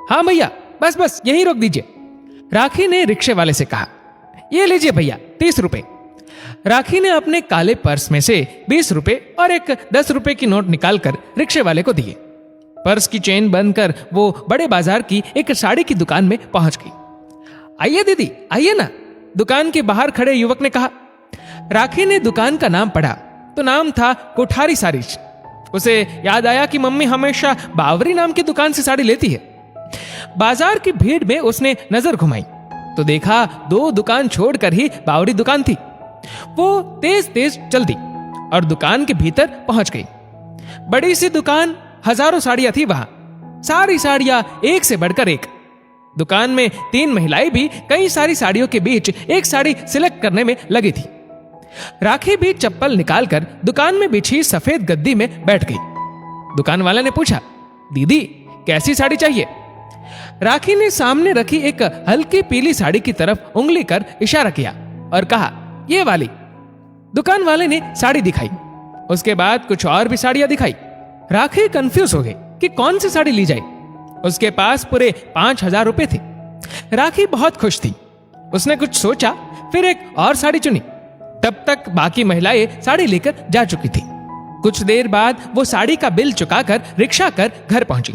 हाँ भैया, बस बस यहीं रोक दीजिए। राखी ने रिक्शे वाले से कहा, ये लीजिए भैया 30 रुपए। राखी ने अपने काले पर्स में से 20 रुपए और एक 10 रुपए की नोट निकालकर रिक्शे वाले को दिए। पर्स की चेन बंद कर वो बड़े बाजार की एक साड़ी की दुकान में पहुंच गई। आइए दीदी, आइए ना, दुकान के बाहर खड़े युवक ने कहा। राखी ने दुकान का नाम पढ़ा तो नाम था कोठारी साड़ीज। उसे याद आया कि मम्मी हमेशा बावरी नाम की दुकान से साड़ी लेती है। बाजार की भीड़ में उसने नजर घुमाई तो देखा 2 दुकान छोड़कर ही बावरी दुकान थी। वो तेज तेज चल दी और दुकान के भीतर पहुंच गई। बड़ी सी दुकान, हजारों साड़ियां थी वहां, सारी साड़ियां एक से बढ़कर एक। दुकान में 3 महिलाएं भी कई सारी साड़ियों के बीच एक साड़ी सिलेक्ट करने में लगी थी। राखी भी चप्पल निकालकर दुकान में बिछी सफेद गद्दी में बैठ गई। दुकान वाले ने पूछा, दीदी कैसी साड़ी चाहिए? राखी ने सामने रखी एक हल्की पीली साड़ी की तरफ उंगली कर इशारा किया और कहा, ये वाली। दुकान वाले ने साड़ी दिखाई, उसके बाद कुछ और भी साड़ियां दिखाई। राखी कंफ्यूज हो गई कि कौन सी साड़ी ली जाए। उसके पास पूरे 5,000 रुपए थे। राखी बहुत खुश थी। उसने कुछ सोचा, फिर एक और साड़ी चुनी। तब तक बाकी महिलाएं साड़ी लेकर जा चुकी थी। कुछ देर बाद वो साड़ी का बिल चुकाकर रिक्शा कर घर पहुंची।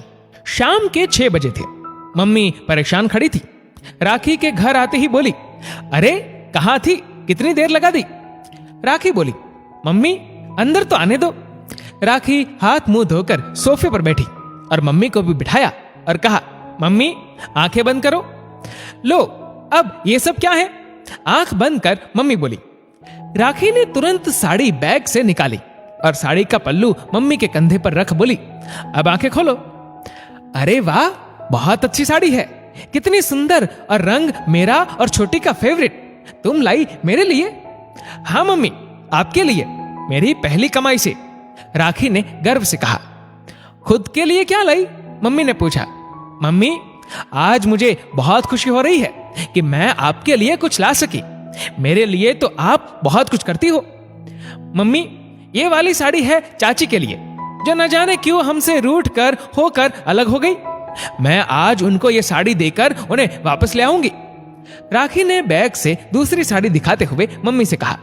शाम के 6 बजे थे। मम्मी परेशान खड़ी थी। राखी के घर आते ही बोली, अरे कहां थी, कितनी देर लगा दी? राखी बोली, मम्मी अंदर तो आने दो। राखी हाथ मुंह धोकर सोफे पर बैठी और मम्मी को भी बिठाया और कहा, मम्मी आंखें बंद करो। लो, अब ये सब क्या है? आंख बंद कर मम्मी बोली। राखी ने तुरंत साड़ी बैग से निकाली और साड़ी का पल्लू मम्मी के कंधे पर रख बोली, अब आंखें खोलो। अरे वाह, बहुत अच्छी साड़ी है, कितनी सुंदर, और रंग मेरा और छोटी का फेवरेट। तुम लाई मेरे लिए? हाँ मम्मी, आपके लिए, मेरी पहली कमाई से, राखी ने गर्व से कहा। खुद के लिए क्या लाई? मम्मी ने पूछा। मम्मी, आज मुझे बहुत खुशी हो रही है कि मैं आपके लिए कुछ ला सकी। मेरे लिए तो आप बहुत कुछ करती हो। मम्मी, ये वाली साड़ी है चाची के लिए, जो न जाने क्यों हमसे रूठ कर होकर अलग हो गई। मैं आज उनको ये साड़ी देकर उन्हें वापस ले आऊंगी। राखी ने बैग से दूसरी साड़ी दिखाते हुए मम्मी से कहा,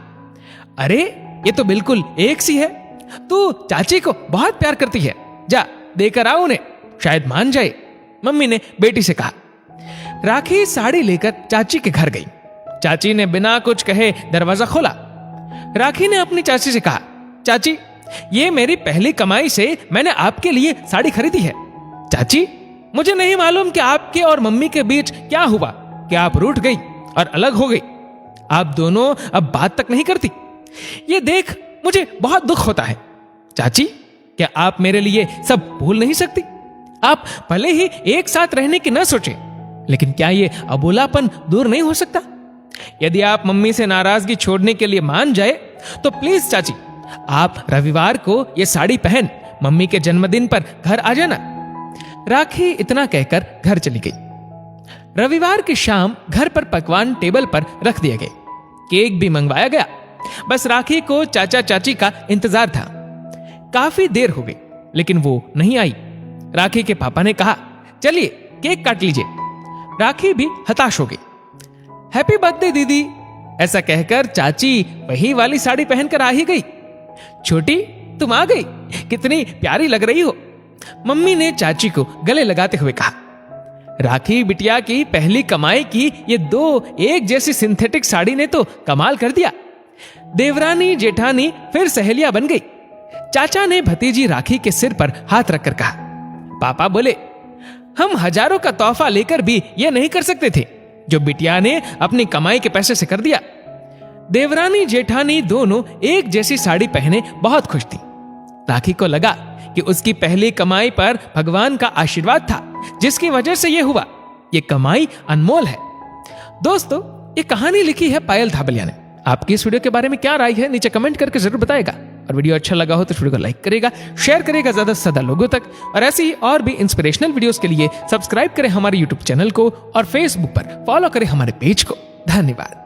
अरे ये तो बिल्कुल एक सी है। तू चाची को बहुत प्यार करती है, जा देकर आओ उन्हें, शायद मान जाए। मम्मी ने बेटी से कहा। राखी साड़ी लेकर चाची के घर गई। चाची ने बिना कुछ कहे दरवाजा खोला। राखी ने अपनी चाची से कहा, चाची ये मेरी पहली कमाई से मैंने आपके लिए साड़ी खरीदी है। चाची, मुझे नहीं मालूम कि आपके और मम्मी के बीच क्या हुआ कि आप रूठ गई और अलग हो गई। आप दोनों अब बात तक नहीं करती। ये देख मुझे बहुत दुख होता है। चाची, क्या आप मेरे लिए सब भूल नहीं सकती? आप भले ही एक साथ रहने की न सोचे, लेकिन क्या ये अबोलापन दूर नहीं हो सकता? यदि आप मम्मी से नाराजगी छोड़ने के लिए मान जाए तो प्लीज चाची, आप रविवार को ये साड़ी पहन मम्मी के जन्मदिन पर घर आ जाना। राखी इतना कहकर घर चली गई। रविवार की शाम घर पर पकवान टेबल पर रख दिए गए। केक भी मंगवाया गया। बस राखी को चाचा चाची का इंतजार था। काफी देर हो गई लेकिन वो नहीं आई। राखी के पापा ने कहा, चलिए केक काट लीजिए। राखी भी हताश हो गई। हैप्पी बर्थडे दीदी, ऐसा कहकर चाची वही वाली साड़ी पहनकर आ ही गई। छोटी, तुम आ गई, कितनी प्यारी लग रही हो, मम्मी ने चाची को गले लगाते हुए कहा। राखी बिटिया की पहली कमाई की ये 2 एक जैसी सिंथेटिक साड़ी ने तो कमाल कर दिया। देवरानी जेठानी फिर सहेलियां बन गई। चाचा ने भतीजी राखी के सिर पर हाथ रखकर कहा। पापा बोले, हम हजारों का तोहफा लेकर भी ये नहीं कर सकते थे जो बिटिया ने अपनी कमाई के पैसे से कर दिया। देवरानी जेठानी दोनों एक जैसी साड़ी पहने बहुत खुश थी। राखी को लगा कि उसकी पहली कमाई पर भगवान का आशीर्वाद था, जिसकी वजह से यह हुआ। यह कमाई अनमोल है। दोस्तों, ये कहानी लिखी है पायल धाबलिया ने। आपकी इस वीडियो के बारे में क्या राय है नीचे कमेंट करके जरूर बताएगा। और वीडियो अच्छा लगा हो तो वीडियो को लाइक करेगा, शेयर करेगा ज्यादा से ज्यादा लोगों तक। और ऐसी ही और भी इंस्पिरेशनल वीडियोस के लिए सब्सक्राइब करें हमारे यूट्यूब चैनल को और फेसबुक पर फॉलो करें हमारे पेज को। धन्यवाद।